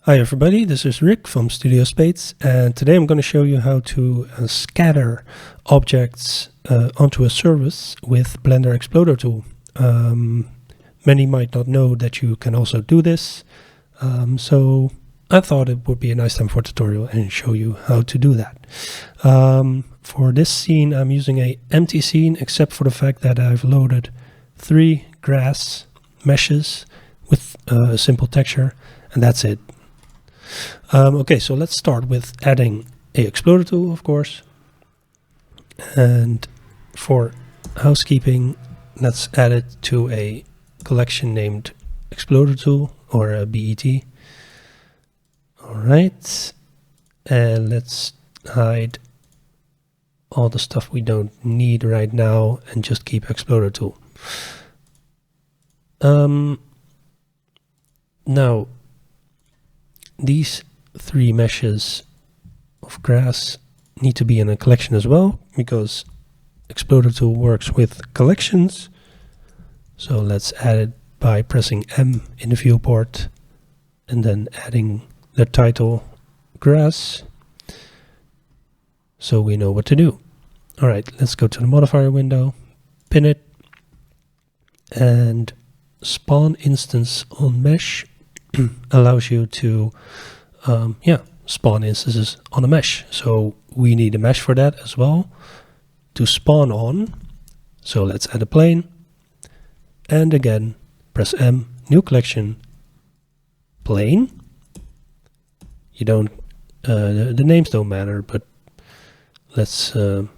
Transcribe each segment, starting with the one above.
Hi everybody, this is Rick from Studio Spades, and today I'm going to show you how to scatter objects onto a surface with Blender Exploder tool. Many might not know that you can also do this, so I thought it would be a nice time for a tutorial and show you how to do that. For this scene I'm using an empty scene, except for the fact that I've loaded 3 grass meshes with a simple texture, and that's it. Okay, so let's start with adding a Exploder tool, of course. And for housekeeping, let's add it to a collection named Exploder tool, or a BET. Alright, and let's hide all the stuff we don't need right now and just keep Exploder tool. Now, these 3 meshes of grass need to be in a collection as well, because Exploder tool works with collections. So let's add it by pressing M in the viewport and then adding the title grass, so we know what to do. Alright, let's go to the modifier window, pin it, and spawn instance on mesh allows you to spawn instances on a mesh. So we need a mesh for that as well to spawn on. So let's add a plane, and again press M, new collection, plane. You don't the names don't matter, but let's name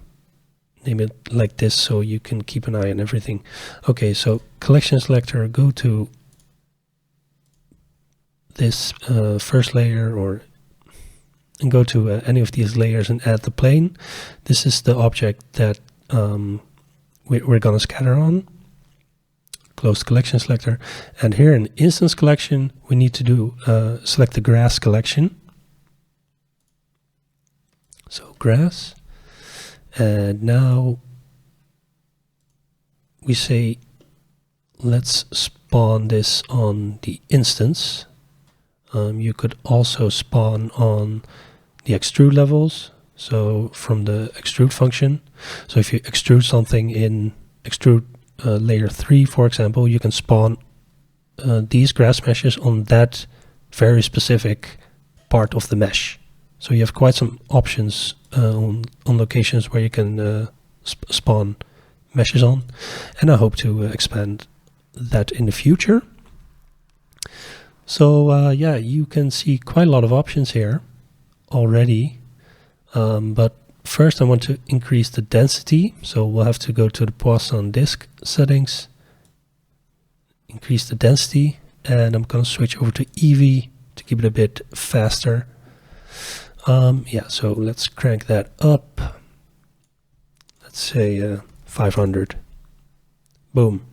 it like this so you can keep an eye on everything. Okay, so collection selector, go to this first layer and go to any of these layers and add the plane. This is the object that we're gonna scatter on. Close collection selector, and here in instance collection we need to do select the grass collection. So grass, and now we say let's spawn this on the instance. You could also spawn on the extrude levels, so from the extrude function. So if you extrude something in extrude layer 3, for example, you can spawn these grass meshes on that very specific part of the mesh. So you have quite some options on locations where you can spawn meshes on, and I hope to expand that in the future. So yeah, you can see quite a lot of options here already, but first I want to increase the density, so we'll have to go to the Poisson disk settings, increase the density, and I'm going to switch over to Eevee to keep it a bit faster. Yeah, so let's crank that up. Let's say 500. Boom.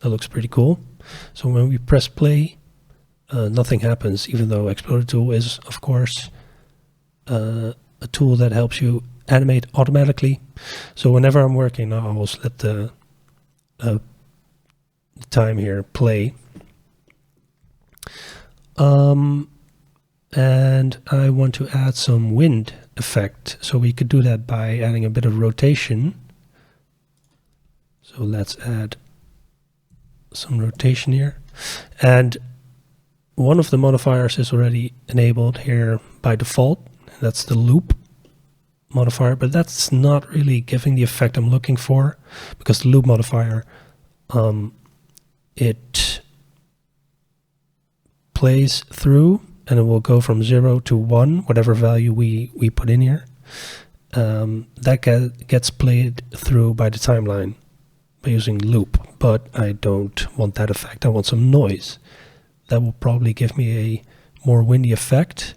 That looks pretty cool. So when we press play, nothing happens, even though Exploder tool is, of course, a tool that helps you animate automatically. So whenever I'm working now, I'll just let the time here play. And I want to add some wind effect, so we could do that by adding a bit of rotation. So let's add some rotation here, and one of the modifiers is already enabled here by default. That's the loop modifier, but that's not really giving the effect I'm looking for, because the loop modifier it plays through and it will go from 0 to 1, whatever value we put in here. That gets played through by the timeline by using loop, but I don't want that effect. I want some noise. That will probably give me a more windy effect.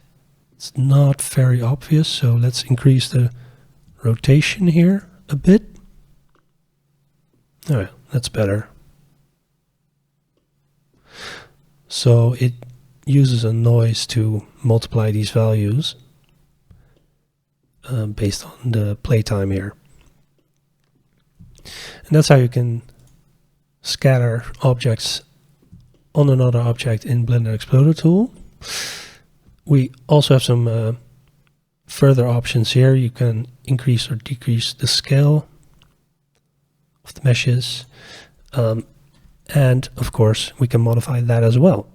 It's not very obvious, so let's increase the rotation here a bit. Alright, that's better. So it uses a noise to multiply these values based on the playtime here. And that's how you can scatter objects on another object in Blender Exploder tool. We also have some further options here. You can increase or decrease the scale of the meshes. And of course, we can modify that as well.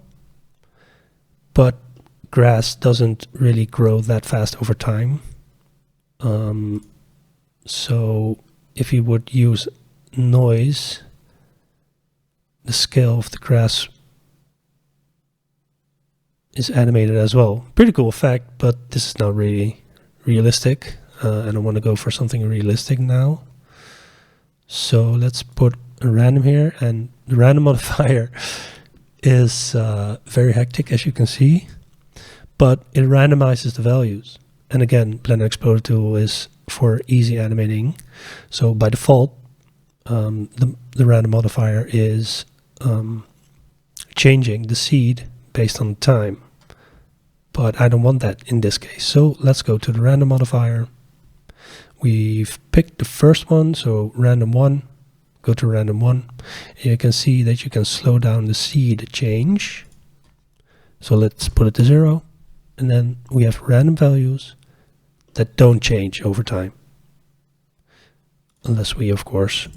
But grass doesn't really grow that fast over time. So if you would use noise, the scale of the grass is animated as well. Pretty cool effect, but this is not really realistic. I don't want to go for something realistic now. So let's put a random here, and the random modifier is very hectic, as you can see, but it randomizes the values. And again, Blender Explorer Tool is for easy animating. So by default, the random modifier is changing the seed based on the time. But I don't want that in this case. So let's go to the random modifier. We've picked the first one, so random 1. Go to random 1. And you can see that you can slow down the seed change. So let's put it to 0. And then we have random values that don't change over time. Unless we, of course,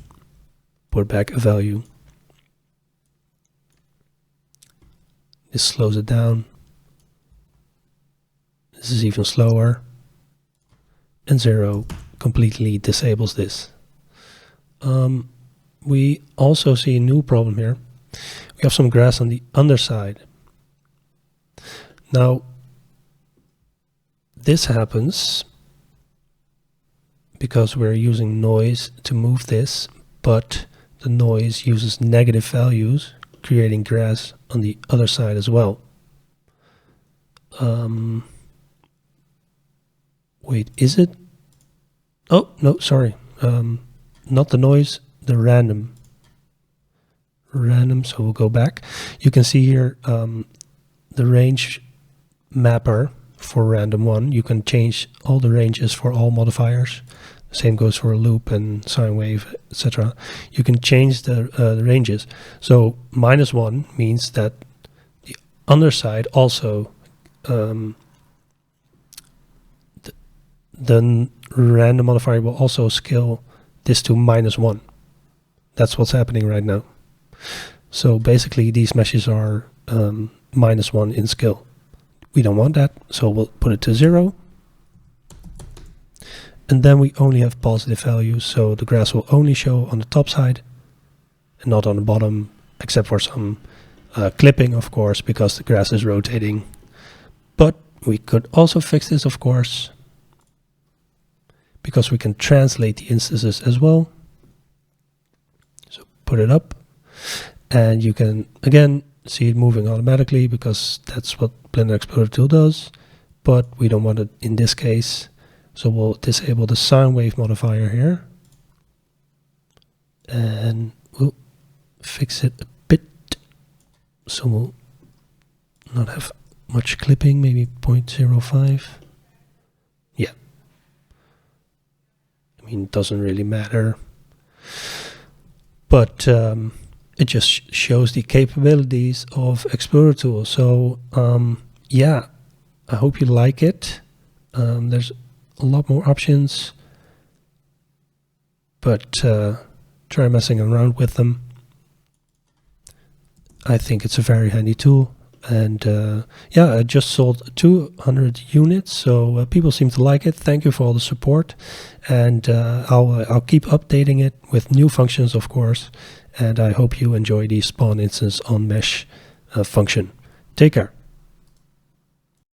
put back a value. This slows it down. This is even slower. And 0 completely disables this. We also see a new problem here. We have some grass on the underside. Now, this happens because we're using noise to move this, but the noise uses negative values, creating grass on the other side as well. Wait, is it? Oh, no, sorry. Not the noise, the random. Random, so we'll go back. You can see here the range mapper for random 1. You can change all the ranges for all modifiers. The same goes for a loop and sine wave, etc. You can change the ranges. So -1 means that the underside also the random modifier will also scale this to -1. That's what's happening right now. So basically these meshes are -1 in scale. We don't want that, so we'll put it to 0. And then we only have positive values, so the grass will only show on the top side and not on the bottom, except for some clipping, of course, because the grass is rotating. But we could also fix this, of course, because we can translate the instances as well. So put it up, and you can again see it moving automatically because that's what Blender Explorer Tool does, but we don't want it in this case. So we'll disable the sine wave modifier here, and we'll fix it a bit so we'll not have much clipping, maybe 0.05. Yeah. I mean, it doesn't really matter, but it just shows the capabilities of Explorer Tool. So yeah, I hope you like it. There's a lot more options, but try messing around with them. I think it's a very handy tool, and yeah, I just sold 200 units, so people seem to like it. Thank you for all the support, and I'll keep updating it with new functions, of course, and I hope you enjoy the spawn instance on mesh function. Take care.